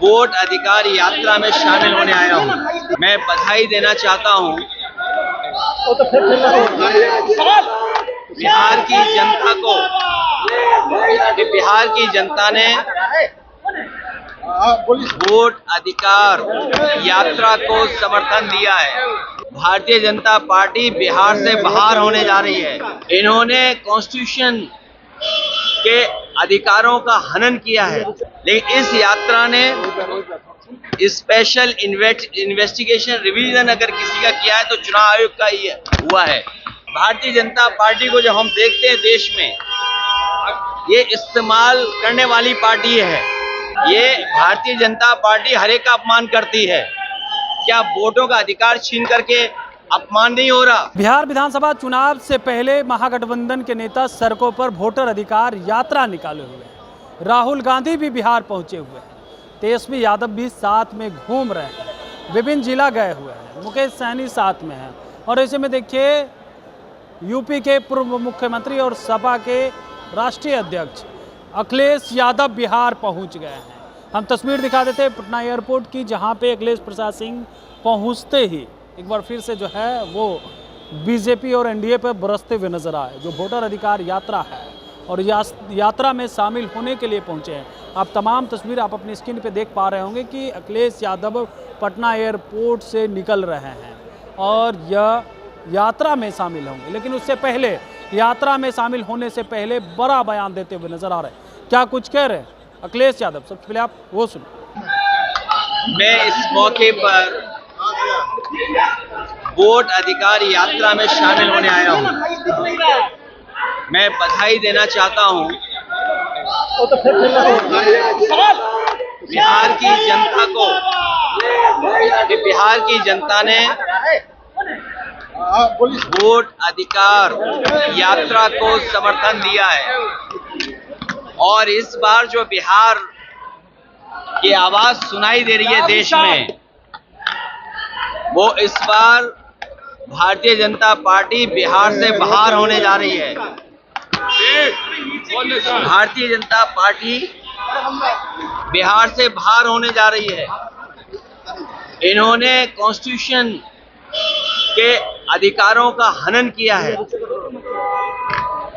Vote अधिकार यात्रा में शामिल होने आया हूं। मैं बधाई देना चाहता हूं बिहार की जनता को कि बिहार की जनता ने वोट अधिकार यात्रा को समर्थन दिया है। भारतीय जनता पार्टी बिहार से बाहर होने जा रही है। इन्होंने कॉन्स्टिट्यूशन के अधिकारों का हनन किया है, लेकिन इस यात्रा ने स्पेशल इन्वेस्टिगेशन रिवीजन अगर किसी का किया है तो चुनाव आयोग का ही हुआ है। भारतीय जनता पार्टी को जब हम देखते हैं देश में, ये इस्तेमाल करने वाली पार्टी है। ये भारतीय जनता पार्टी हर एक का अपमान करती है। क्या वोटों का अधिकार छीन करके अपमान नहीं हो रहा? बिहार विधानसभा चुनाव से पहले महागठबंधन के नेता सड़कों पर वोटर अधिकार यात्रा निकाले हुए हैं। राहुल गांधी भी बिहार पहुंचे हुए हैं। तेजस्वी यादव भी साथ में घूम रहे हैं। विभिन्न जिला गए हुए हैं। मुकेश सहनी साथ में हैं। और ऐसे में देखिए, यूपी के पूर्व मुख्यमंत्री और सपा के राष्ट्रीय अध्यक्ष अखिलेश यादव बिहार पहुंच गए हैं। हम तस्वीर दिखा देते हैं पटना एयरपोर्ट की, जहां पे अखिलेश प्रसाद सिंह पहुंचते ही एक बार फिर से जो है वो बीजेपी और एनडीए पर बरसते हुए नजर आए। जो वोटर अधिकार यात्रा है और यात्रा में शामिल होने के लिए पहुंचे हैं। आप तमाम तस्वीर आप अपनी स्क्रीन पे देख पा रहे होंगे कि अखिलेश यादव पटना एयरपोर्ट से निकल रहे हैं और यह यात्रा में शामिल होंगे। लेकिन उससे पहले, यात्रा में शामिल होने से पहले बड़ा बयान देते हुए नजर आ रहे हैं। क्या कुछ कह रहे हैं अखिलेश यादव? सबसे पहले आप वो सुनो। मैं इस मौके पर वोट अधिकार यात्रा में शामिल होने आया हूं। मैं बधाई देना चाहता हूं बिहार की जनता को कि बिहार की जनता ने वोट अधिकार यात्रा को समर्थन दिया है। और इस बार जो बिहार की आवाज सुनाई दे रही है देश में, वो इस बार भारतीय जनता पार्टी बिहार से बाहर होने जा रही है। भारतीय जनता पार्टी बिहार से बाहर होने जा रही है। इन्होंने कॉन्स्टिट्यूशन के अधिकारों का हनन किया है।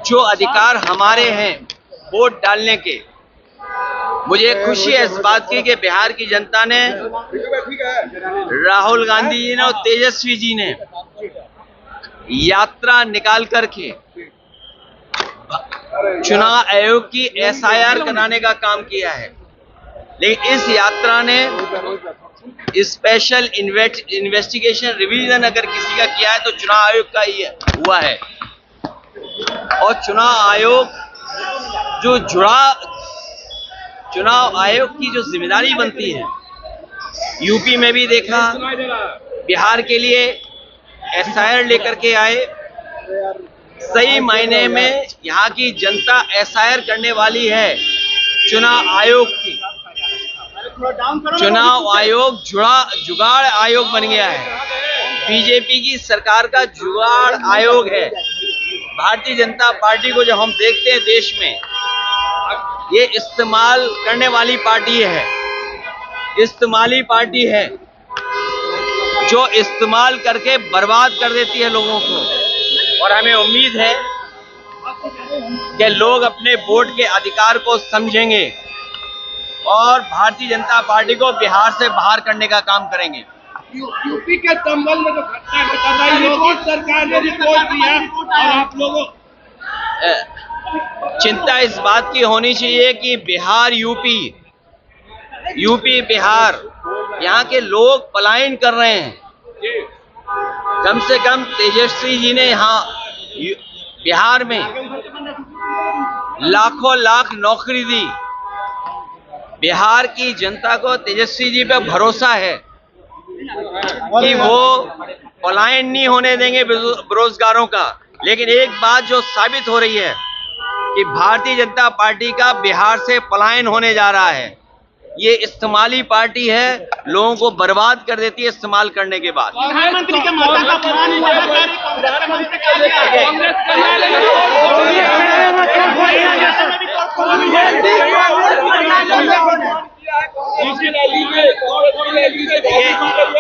जो अधिकार हमारे हैं वोट डालने के, मुझे खुशी है इस बात की कि बिहार की जनता ने, राहुल गांधी जी ने और तेजस्वी जी ने यात्रा निकाल करके चुनाव आयोग की एसआईआर कराने का काम किया है। लेकिन इस यात्रा ने स्पेशल इन्वेस्टिगेशन रिवीजन अगर किसी का किया है तो चुनाव आयोग का ही हुआ है। और चुनाव आयोग चुनाव आयोग की जो जिम्मेदारी बनती है, यूपी में भी देखा, बिहार के लिए एसआईआर लेकर के आए। सही मायने में यहाँ की जनता एसआईआर करने वाली है चुनाव आयोग की। चुनाव आयोग जुगाड़ आयोग बन गया है। बीजेपी की सरकार का जुगाड़ आयोग है। भारतीय जनता पार्टी को जब हम देखते हैं देश में, ये इस्तेमाल करने वाली पार्टी है। इस्तेमाली पार्टी है जो इस्तेमाल करके बर्बाद कर देती है लोगों को। और हमें उम्मीद है कि लोग अपने वोट के अधिकार को समझेंगे और भारतीय जनता पार्टी को बिहार से बाहर करने का काम करेंगे। यूपी के संबंध में जो घटना घटा रही योगी सरकार ने रिपोर्ट दिया और आप लोगों चिंता इस बात की होनी चाहिए कि बिहार यूपी बिहार, यहाँ के लोग पलायन कर रहे हैं। कम से कम तेजस्वी जी ने यहाँ बिहार में लाखों लाख नौकरी दी। बिहार की जनता को तेजस्वी जी पे भरोसा है कि वो पलायन नहीं होने देंगे बेरोजगारों का। लेकिन एक बात जो साबित हो रही है कि भारतीय जनता पार्टी का बिहार से पलायन होने जा रहा है। ये इस्तेमाली पार्टी है, लोगों को बर्बाद कर देती है इस्तेमाल करने के बाद। प्रधानमंत्री के माता का अपमान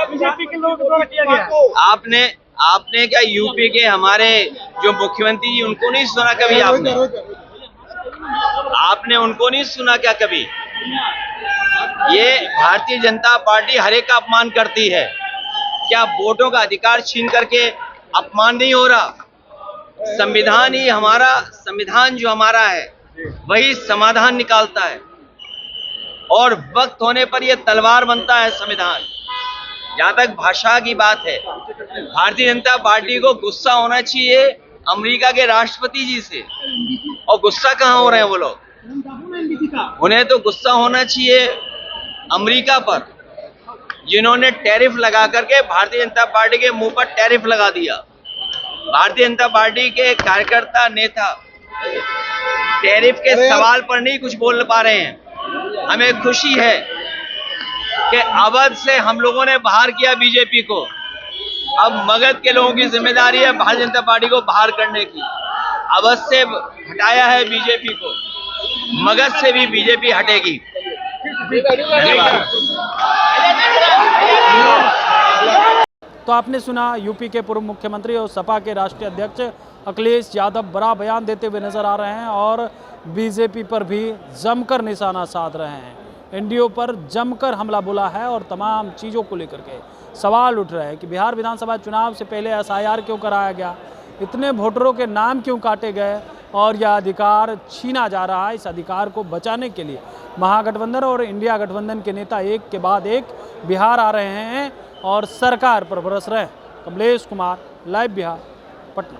बीजेपी के लोगों को किया गया। आपने क्या यूपी के हमारे जो मुख्यमंत्री जी उनको नहीं सुना कभी? आपने उनको नहीं सुना क्या कभी? ये भारतीय जनता पार्टी हर एक का अपमान करती है। क्या वोटों का अधिकार छीन करके अपमान नहीं हो रहा? संविधान ही हमारा, संविधान जो हमारा है वही समाधान निकालता है, और वक्त होने पर यह तलवार बनता है संविधान। जहां तक भाषा की बात है, भारतीय जनता पार्टी को गुस्सा होना चाहिए अमेरिका के राष्ट्रपति जी से, और गुस्सा कहां हो रहे हैं वो लोग? उन्हें तो गुस्सा होना चाहिए अमेरिका पर, जिन्होंने टैरिफ लगा करके भारतीय जनता पार्टी के मुंह पर टैरिफ लगा दिया। भारतीय जनता पार्टी के कार्यकर्ता नेता टैरिफ के सवाल पर नहीं कुछ बोल पा रहे हैं। हमें खुशी है कि अवध से हम लोगों ने बाहर किया बीजेपी को, अब मगध के लोगों की जिम्मेदारी है भारतीय जनता पार्टी को बाहर करने की। अवध से हटाया है बीजेपी को, मगध से भी बीजेपी हटेगी। धन्यवाद। तो आपने सुना यूपी के पूर्व मुख्यमंत्री और सपा के राष्ट्रीय अध्यक्ष अखिलेश यादव बड़ा बयान देते हुए नजर आ रहे हैं और बीजेपी पर भी जमकर निशाना साध रहे हैं। एनडीए पर जमकर हमला बोला है और तमाम चीज़ों को लेकर के सवाल उठ रहे हैं कि बिहार विधानसभा चुनाव से पहले एसआईआर क्यों कराया गया, इतने वोटरों के नाम क्यों काटे गए और यह अधिकार छीना जा रहा है। इस अधिकार को बचाने के लिए महागठबंधन और इंडिया गठबंधन के नेता एक के बाद एक बिहार आ रहे हैं और सरकार पर बरस रहे हैं। कमलेश कुमार, लाइव बिहार, पटना।